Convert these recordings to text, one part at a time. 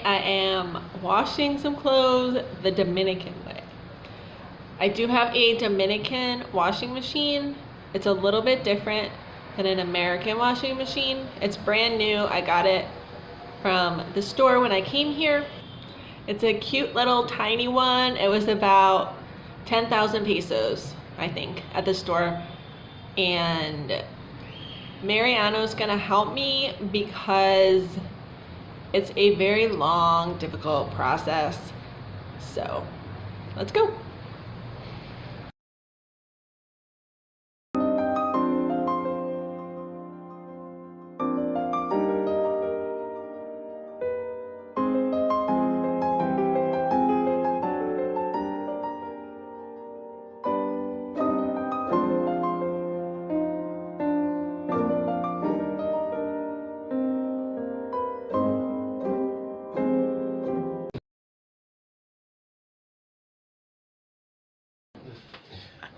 I am washing some clothes the Dominican way. I do have a Dominican washing machine. It's a little bit different than an American washing machine. It's brand new. I got it from the store when I came here. It's a cute little tiny one. It was about 10,000 pesos, I think, at the store. And Mariano's gonna help me because it's a very long, difficult process. So, let's go.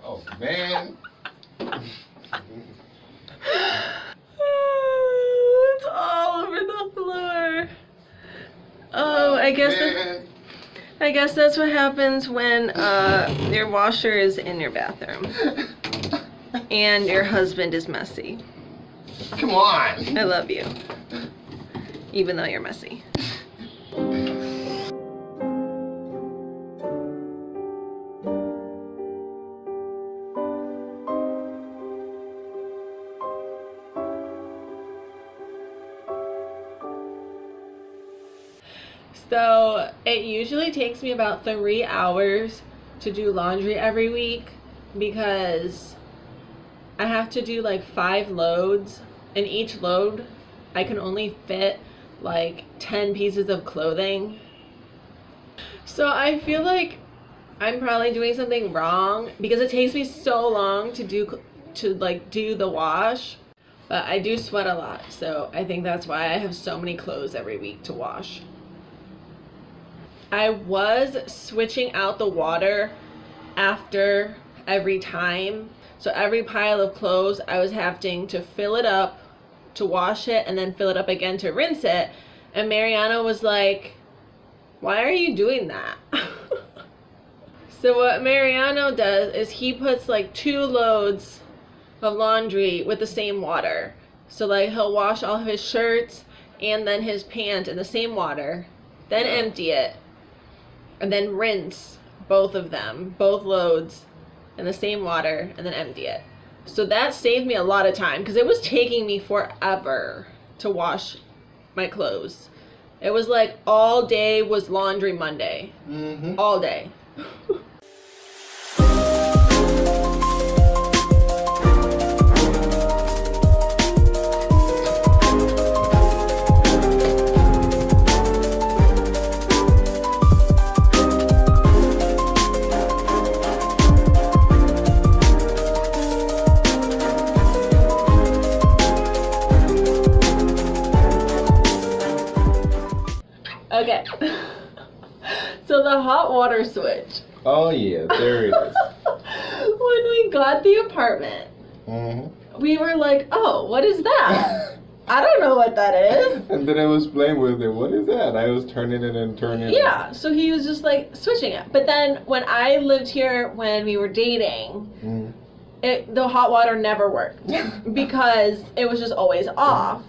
Oh man. It's all over the floor. Oh, I guess that's what happens when your washer is in your bathroom and your husband is messy. Come on. I love you, even though you're messy. So it usually takes me about 3 hours to do laundry every week because I have to do like 5 loads, and each load I can only fit like 10 pieces of clothing. So I feel like I'm probably doing something wrong because it takes me so long to do the wash, but I do sweat a lot, so I think that's why I have so many clothes every week to wash. I was switching out the water after every time. So every pile of clothes, I was having to fill it up to wash it and then fill it up again to rinse it. And Mariano was like, why are you doing that? So what Mariano does is he puts like 2 loads of laundry with the same water. So like he'll wash all of his shirts and then his pants in the same water, then empty it, and then rinse both of them, both loads, in the same water, and then empty it. So that saved me a lot of time because it was taking me forever to wash my clothes. It was like all day was laundry Monday. Mm-hmm. All day. Okay, so the hot water switch. Oh yeah, there it is. When we got the apartment, we were like, oh, what is that? I don't know what that is. And then I was playing with it. What is that? I was turning it and turning it. Yeah, so he was just like switching it. But then when I lived here when we were dating, the hot water never worked because it was just always off.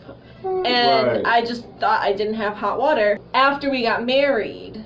And I just thought I didn't have hot water. After we got married,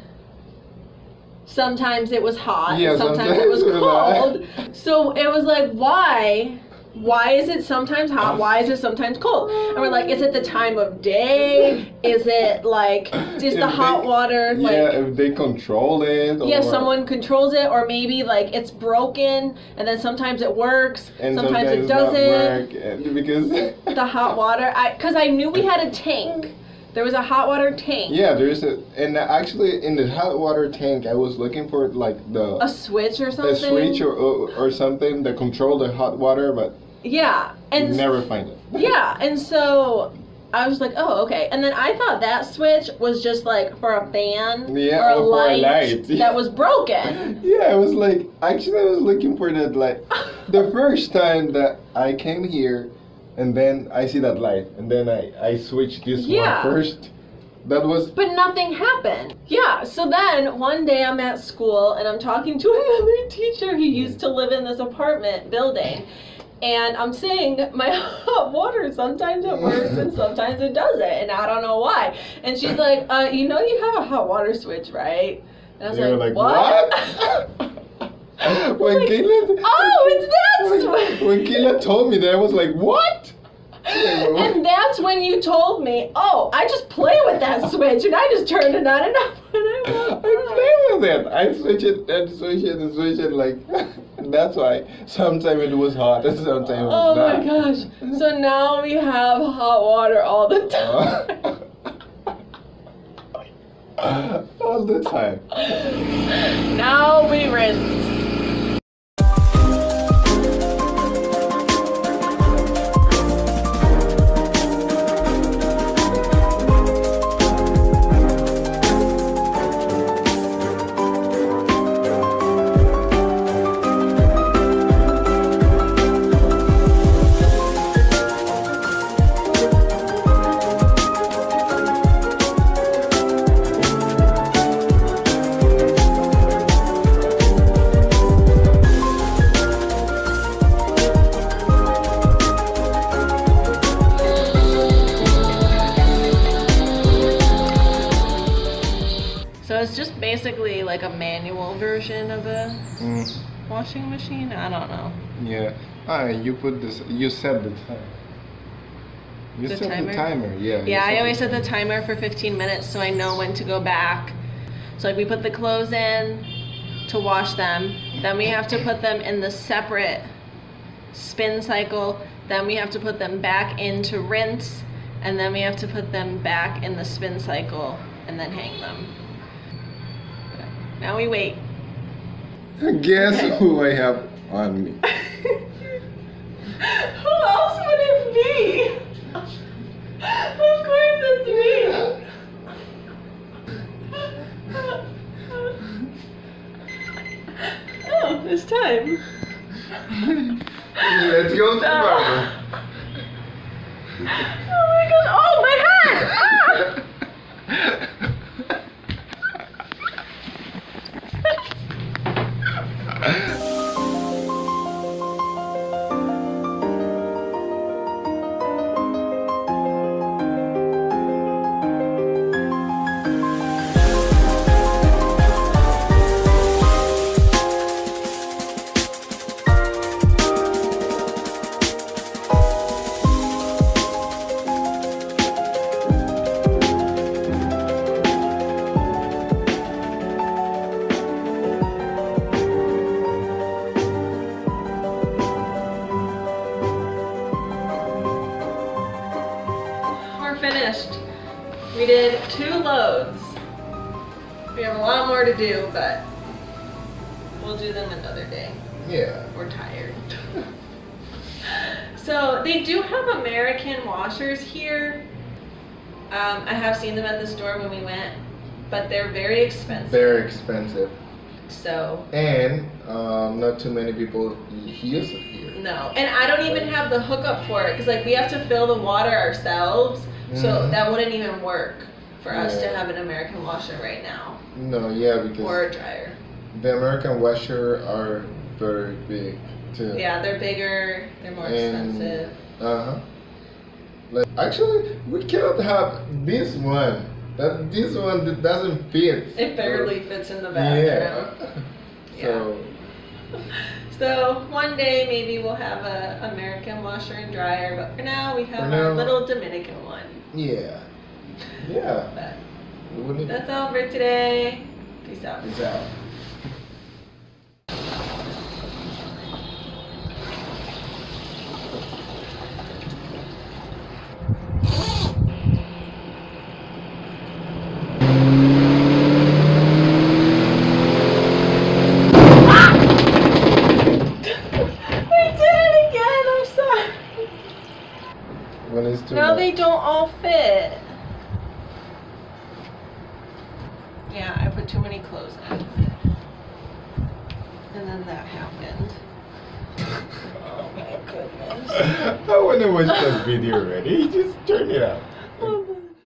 sometimes it was hot, sometimes it was cold. So it was like, why? Why is it sometimes hot? Why is it sometimes cold? And we're like, is it the time of day? Is it like, is the hot water like... Yeah, if they control it. Yeah, someone controls it, or maybe like it's broken and then sometimes it works, and sometimes it doesn't. Because the hot water, because I knew we had a tank. There was a hot water tank. Yeah, there's and actually in the hot water tank, I was looking for like a switch or something. A switch or something that controlled the hot water, but yeah, and never find it. Yeah, and so I was like, oh, okay. And then I thought that switch was just like for a fan or a light that was broken. Yeah, I was like, actually I was looking for that light. The first time that I came here, and then I see that light, and then I switched this one first. That was. But nothing happened. Yeah, so then one day I'm at school and I'm talking to another teacher who used to live in this apartment building. And I'm saying my hot water, sometimes it works and sometimes it doesn't. And I don't know why. And she's like, you know you have a hot water switch, right? And I was like, what? When Kayla, oh, it's that switch! When Kayla told me that, I was like, what? And that's when you told me, oh, I just play with that switch and I just turned it on and off when I want. I play with it. I switch it and switch it and switch it like. And that's why sometimes it was hot and sometimes it was not. Oh my gosh. So now we have hot water all the time. All the time. Now we rinse. So it's just basically like a manual version of a washing machine. I don't know. Yeah. You put this. You set the time. You The set timer? the timer. Yeah. Yeah, I always set the timer for 15 minutes so I know when to go back. So like we put the clothes in to wash them. Then we have to put them in the separate spin cycle. Then we have to put them back in to rinse. And then we have to put them back in the spin cycle and then hang them. Now we wait. Guess who I have on me? Who else would it be? Of course it's me. Oh, it's time. Let's go to the barber. Oh my god. Oh, my hand! Ah! Finished. We did 2 loads. We have a lot more to do, but we'll do them another day. Yeah. We're tired. So they do have American washers here. I have seen them at the store when we went, but they're very expensive. Very expensive. So. And not too many people use it here. No, and I don't even have the hookup for it because like we have to fill the water ourselves. So that wouldn't even work for us to have an American washer right now. No, yeah, because or a dryer. The American washer are very big too. Yeah, they're bigger. They're more expensive. Like actually, we cannot have this one. This one that doesn't fit. It barely fits in the bathroom. Yeah. So one day maybe we'll have a American washer and dryer, but for now we have our little Dominican one. Yeah. Yeah. But that's all for today. Peace out. Peace out. Now they don't all fit. Yeah, I put too many clothes in. And then that happened. Oh my goodness. I want to watch that video already. Just turn it up.